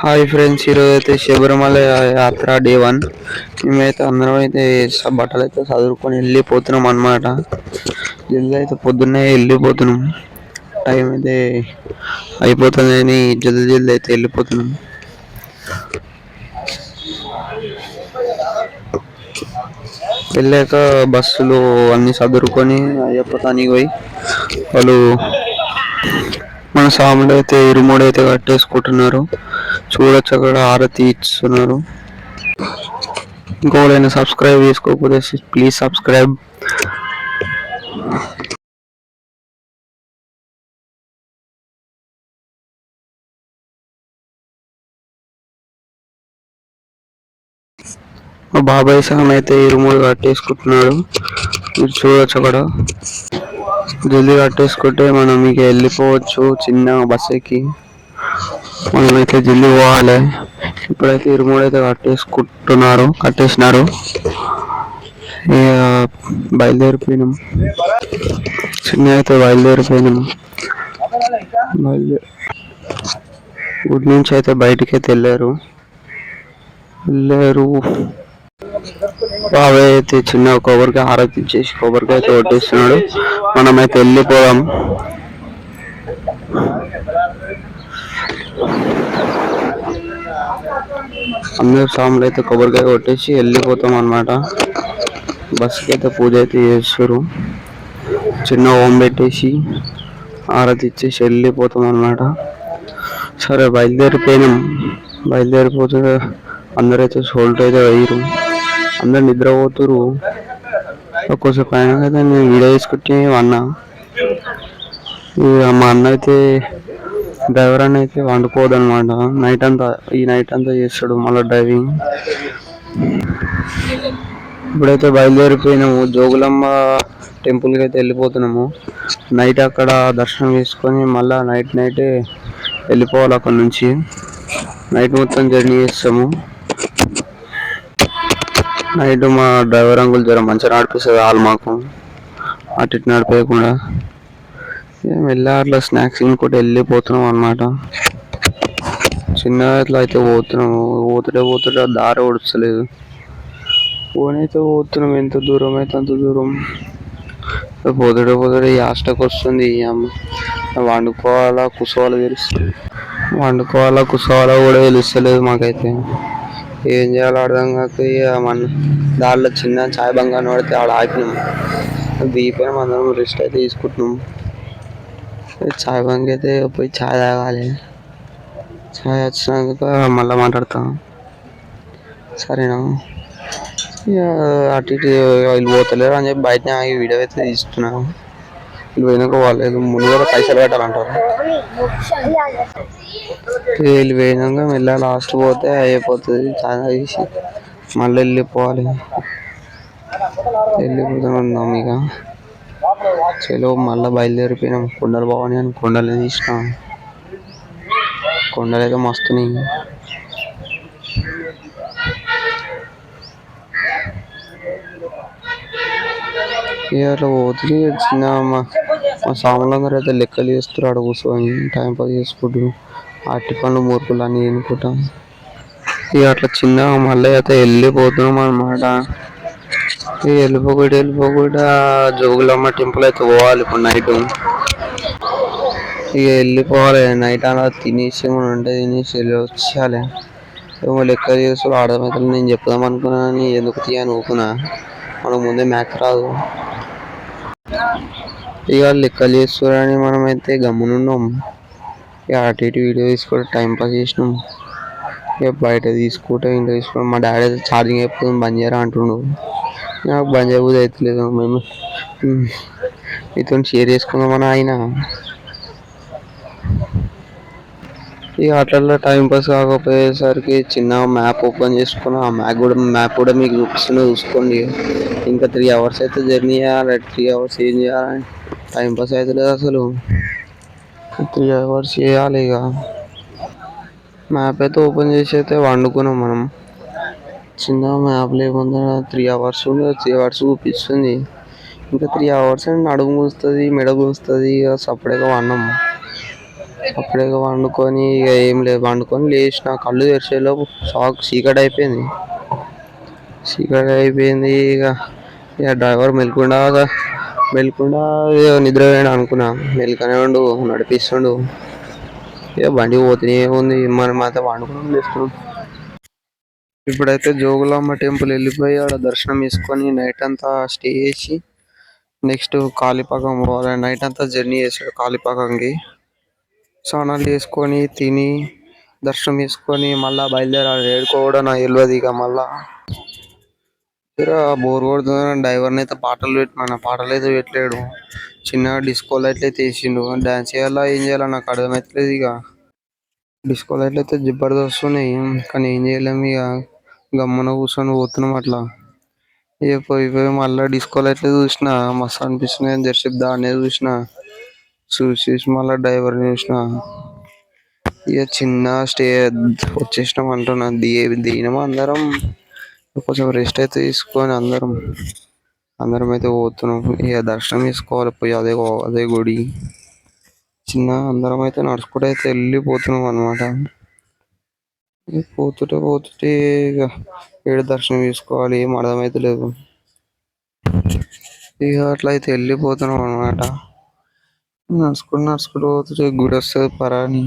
Hi friends, ఈరోజు అయితే శబరిమల యాత్ర డే 1. మేమైతే అందరం అయితే బట్టలు అయితే చదువుకొని వెళ్ళిపోతున్నాం అన్నమాట. జల్దీ అయితే పొద్దున్నే వెళ్ళిపోతున్నాం. టైం అయితే అయిపోతుంది అని జల్దీ జల్దీ అయితే వెళ్ళిపోతున్నాం. వెళ్ళాక బస్సులు అన్నీ చదువుకొని అయ్యప్ప తానికి పోయి వాళ్ళు మన సాములు అయితే ఇరుముడు అయితే కట్టేసుకుంటున్నారు. చూడొచ్చు, అక్కడ హారతి ఇస్తున్నారు. ఇంకోడైనా సబ్స్క్రైబ్ చేసుకోకపోతే ప్లీజ్ సబ్స్క్రైబ్. మా బాబాయ్ సామ్ అయితే ఇరుముడు కట్టేసుకుంటున్నాడు. మీరు చూడొచ్చు, అక్కడ జల్దీ కట్టేసుకుంటే మనం ఇక వెళ్ళిపోవచ్చు. చిన్న బస్ ఎక్కి మనమైతే జల్దీ పోవాలి. ఇప్పుడైతే ఇరుముడు అయితే కట్టేసినారు. ఇక బయలుదేరిపోయినాం. చిన్న అయితే బయలుదేరిపోయినాం. గుడి నుంచి అయితే బయటికి అయితే వెళ్ళారు. బాబాయ్ అయితే చిన్న కొబ్బరికాయ హారతి ఇచ్చేసి కొబ్బరికాయ అయితే కొట్టేస్తున్నాడు. మనమైతే వెళ్ళిపోదాం. అందరు సాములు అయితే కొబ్బరికాయ కొట్టేసి వెళ్ళిపోతాం అన్నమాట. బస్సుకి అయితే పూజ అయితే చేస్తారు. చిన్న ఓం పెట్టేసి హారతి ఇచ్చేసి వెళ్ళిపోతాం అన్నమాట. సరే, బయలుదేరిపోతే అందరైతే సోల్ట్ అయితే వేయరు. అందరు నిద్రపోతురు. ఒక్కోసేపు అయినా కదా నేను వీడియో తీసుకుంటే అన్న మా అన్న అయితే డ్రైవర్ అని అయితే వండుకోదు అనమాట. ఈ నైట్ అంతా చేస్తాడు మళ్ళీ డ్రైవింగ్. ఇప్పుడైతే బయలుదేరిపోయినాము. జోగులమ్మ టెంపుల్కి అయితే వెళ్ళిపోతున్నాము. నైట్ అక్కడ దర్శనం చేసుకొని మళ్ళీ నైటే వెళ్ళిపోవాలి. అక్కడ నుంచి నైట్ మొత్తం జర్నీ చేస్తాము. నైట్ మా డ్రైవర్ అంకుల్ మంచిగా నడిపిస్తుంది. వాళ్ళు మాకు అటు ఇటు నడిపేయకుండా వెళ్ళా అట్లా స్నాక్స్ తినుకుంటూ వెళ్ళిపోతున్నాం అన్నమాట. చిన్న ఇట్లా అయితే పోతుంటే దారి ఓడుస్తలేదు. పోనైతే పోతున్నాం. ఎంత దూరం అయితే అంత దూరం. పోతుంటే ఈ హాస్టల్కి వస్తుంది. వండుకోవాలా కూడా తెలుస్తలేదు మాకైతే. ఏం చేయాలో అర్థం కాక మన దారిలో చిన్న ఛాయ్ బంగారం పడితే ఆడ ఆపినాం. దిగిపోయినాం. అందరం రెస్ట్ అయితే తీసుకుంటున్నాం. ఛాయ్ బంక్ అయితే పోయి ఛాయ్ తాగాలి. ఛాయ్ వచ్చినాక మళ్ళీ మాట్లాడతాం, సరేనా? ఇక అటు ఇటు వీళ్ళు పోతలేరు అని చెప్పి బయటనే ఆగి వీడియో అయితే తీస్తున్నాను. వీళ్ళు పోయినాక వాళ్ళు ముందుగా పైసలు పెట్టాలంటారు. వీళ్ళు పోయినాక మళ్ళీ లాస్ట్ పోతే అయిపోతుంది. ఛాయ్ తాగేసి మళ్ళీ వెళ్ళిపోతున్నాం. ఇక చలో మళ్ళీ బయలుదేరిపోయినాం. కొండలు బాగున్నాయి అని కొండలు తీసినాం. కొండలు అయితే మస్తున్నాయి. అట్లా పోతుంది. చిన్న మా సాములందరూ అయితే లెక్కలు చేస్తారు. ఆడ కూర్చొని టైం పాస్ చేసుకుంటూ అట్టి పనులు మూర్ఖులు అని అనుకుంటాం. ఇక అట్లా చిన్న మళ్ళీ అయితే వెళ్ళిపోతున్నాం అన్నమాట. వెళ్ళిపోకుండా జోగులమ్మ టెంపుల్ అయితే పోవాలి ఇప్పుడు నైట్. ఇక వెళ్ళిపోవాలి. నైట్ అలా తినేసి ఉంటే తినేసి వచ్చేయాలి. ఏమో లెక్క చేస్తారు. అర్థమైతే నేను చెప్దాం అనుకున్నాను, ఎందుకు తీయని ఊకున్నా. మనకు ముందే మ్యాథ్స్ రాదు. ఇక లెక్కలు చేస్తారని మనమైతే గమ్మునున్నాం. ఇక అటు ఇటు వీడియో తీసుకుంటే టైం పాస్ చేసినాం. ఇక బయట తీసుకుంటే ఇంట్లో తీసుకుంటాం. మా డాడీ అయితే ఛార్జింగ్ అయిపోతుంది బంద్ చేయరా అంటుండు. నాకు బంద్ చేయబోదు అవుతలేదు. మేము మీతో షేర్ చేసుకుందామని ఆయన. ఇక అట్లా టైం పాస్ కాకపోయేసరికి చిన్న మ్యాప్ ఓపెన్ చేసుకుని ఆ మ్యాప్ కూడా మీకు చూసుకోండి. ఇంకా 3 hours అయితే జర్నీ చేయాలి. 3 hours ఏం చేయాలని టైం పాస్ అవుతలేదు అసలు. 3 hours చేయాలి. ఇక మ్యాప్ అయితే ఓపెన్ చేసి అయితే వండుకున్నాం మనం. చిన్న మ్యాప్లో ఏముందా 3 hours 3 hours చూపిస్తుంది. ఇంకా 3 hours అని నడుము గుంస్తుంది, మెడ గుంస్తుంది. ఇక సపరేట్గా వన్నాం. అప్పుడే ఇక వండుకొని ఇక ఏం లేదు వండుకొని లేచిన కళ్ళు తెరిచేలోపు చీకటి అయిపోయింది. చీకటి అయిపోయింది ఇక డ్రైవర్ మెల్కుండా నిద్రపోయాడు అనుకున్నా, మెలకనే ఉండు నడిపిస్తుండు. ఇక బండి పోతూనే ఉంది, మనం మాత్రం వండుకుని లేస్తున్నాం. ఇప్పుడైతే జోగులాంబ టెంపుల్ వెళ్ళిపోయి ఆడ దర్శనం చేసుకొని నైట్ అంతా స్టే చేసి నెక్స్ట్ కాలిపాకం పోవాలి. నైట్ అంతా జర్నీ చేసాడు కాలిపాకంకి. స్నానాలు చేసుకొని తిని దర్శనం చేసుకొని మళ్ళా బయలుదేరాలి. ఏడుకో కూడా నాకు తెలియదు. ఇక మళ్ళా బోర్ కొడుతుందని డ్రైవర్ని అయితే పాటలు అయితే పెట్టలేడు. చిన్నగా డిస్కో లైట్లు అయితే వేసిండు. డాన్స్ చేయాలా ఏం చేయాలా నాకు అర్థమవుతలేదు. ఇక డిస్కో లైట్లు అయితే జబర్దస్త్ వస్తున్నాయి, కానీ ఏం చేయలేము. ఇక గమ్మున కూర్చొని పోతున్నాం అట్లా. ఇక పోయి మళ్ళీ డిస్కో లైట్లు చూసిన మస్తు అనిపిస్తున్నాయి. జర్సేపు దాన్నే చూసి మళ్ళీ డ్రైవర్ని చూసిన. ఇక చిన్న స్టే వచ్చేసినాం అంటున్నా. దిగినాము అందరం, కొంచెం రెస్ట్ అయితే తీసుకొని అందరం అయితే పోతున్నాం. ఇక దర్శనం చేసుకోవాలి పోయి అదే గుడి. అందరం అయితే నడుచుకుంటూ అయితే వెళ్ళిపోతున్నాం అనమాట. పోతుంటే ఇక ఏడు దర్శనం చేసుకోవాలి ఏం అర్థమైతే లేదు. ఇక అట్లా అయితే వెళ్ళిపోతున్నాం అనమాట. నడుచుకుంటూ పోతుంటే గుడి వస్తుంది పరాని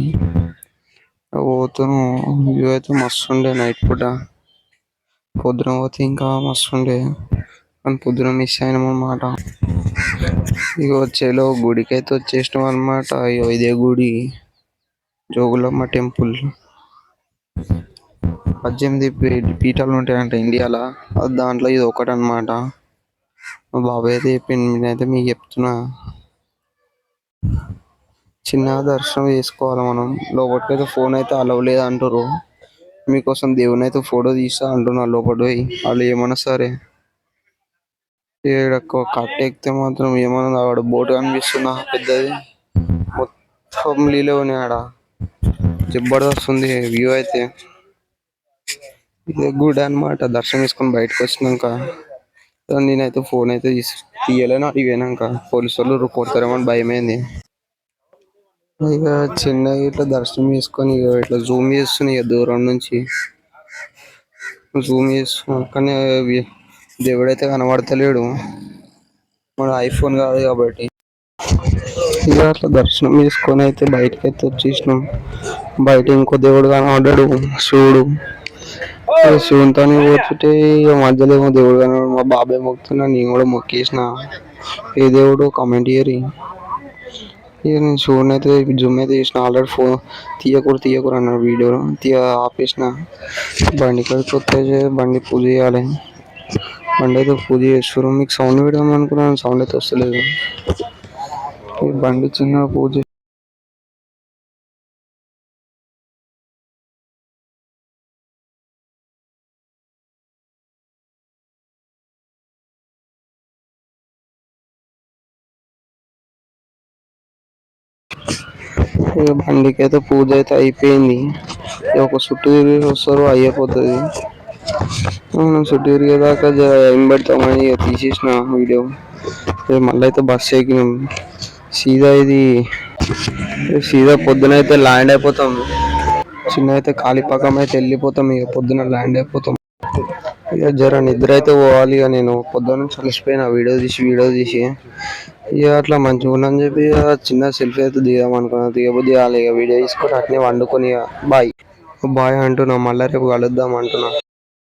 పోతున్నాం. వ్యూ అయితే మస్తు ఉండే నైట్ పూట. పొద్దున పోతే ఇంకా మస్తు ఉండే, కానీ పొద్దున మిస్ అయినాం అనమాట. ఇక వచ్చేలో గుడికి అయితే వచ్చేసినాం అనమాట. ఇక ఇదే గుడి జోగులాంబ టెంపుల్. 18 పీఠాలు ఉంటాయంట ఇండియాలో, దాంట్లో ఇది ఒకటి అనమాట. మా బాబాయ్ అయితే చెప్పింది, నేనైతే మీకు చెప్తున్నా. చిన్న దర్శనం చేసుకోవాలి మనం. లోపలికైతే ఫోన్ అయితే అలవ్ లేదు అంటారు. మీకోసం దేవుని అయితే ఫోటో తీస్తా అంటున్నారు లోపల పోయి. వాళ్ళు ఏమన్నా సరే కట్ట ఎక్కితే మాత్రం ఏమన్నా ఆడ బోట్ కనిపిస్తున్నా పెద్దది, మొత్తం నీళ్ళే ఉన్నాయి ఆడ. జబర్దస్త్ ఉంది వ్యూ అయితే. ఇదే గుడి అనమాట. దర్శనం చేసుకొని బయటకు వచ్చినాక నేనైతే ఫోన్ అయితే తీయలేను. అడిగినాక పోలీసు వాళ్ళు కొడతారేమో అని భయమైంది. ఇక చిన్నగా ఇట్లా దర్శనం చేసుకొని ఇట్లా జూమ్ చేస్తున్నాయి దూరం నుంచి. జూమ్ చేస్తున్నా కానీ దేవుడైతే కనబడతలేడు, మన ఐఫోన్ కాదు కాబట్టి. ఇక అట్లా దర్శనం చేసుకొని అయితే బయటకి అయితే వచ్చేసినాం. బయట ఇంకో దేవుడు కనబడ్డాడు, శివుడు. శివునితో పోతుంటే ఇక మధ్యలో ఏమో దేవుడు కనబడు. మా బాబాయ్ మొక్కుతున్నా, నేను కూడా మొక్కేసిన. ఏ దేవుడు కమెంట్ చేయరి. ఇక నేను శివుని అయితే జూమ్ అయితే చేసిన. ఆల్రెడీ ఫోన్ తీయకూడదు అన్నాడు, వీడియో ఆపేసిన. బండి కాడికి వస్తే బండి పూజ చేయాలి. బండి అయితే పూజ చేస్తారు. మీకు సౌండ్ పెడదాం అనుకున్నాను, సౌండ్ అయితే వస్తలేదు. ఈ బండి చిన్న పూజ బండికి అయితే పూజ అయితే అయిపోయింది. ఒక చుట్టూ తిరిగి వస్తారు అయిపోతుంది. మనం చుట్టూ తిరిగేదాకా ఏం పెడతామని తీసేసిన వీడియో. మళ్ళీ అయితే బస్సు ఎక్కినాం. సీదా పొద్దున అయితే ల్యాండ్ అయిపోతాం. చిన్న అయితే కాలిపాకం అయితే వెళ్ళిపోతాం. ఇక పొద్దున ల్యాండ్ అయిపోతాం. ఇక జర నిద్ర అయితే పోవాలి. ఇక నేను పొద్దున్న నుంచి అలసిపోయినా వీడియో తీసి. ఇక అట్లా మంచిగా ఉందని చెప్పి చిన్న సెల్ఫీ అయితే దిగాం అనుకున్నా. దిగబుద్ధి కాలే. ఇక వీడియో తీసుకొని అట్నే వండుకొని బాయ్ అంటున్నా. మళ్ళీ రేపు కలుద్దాం అంటున్నా.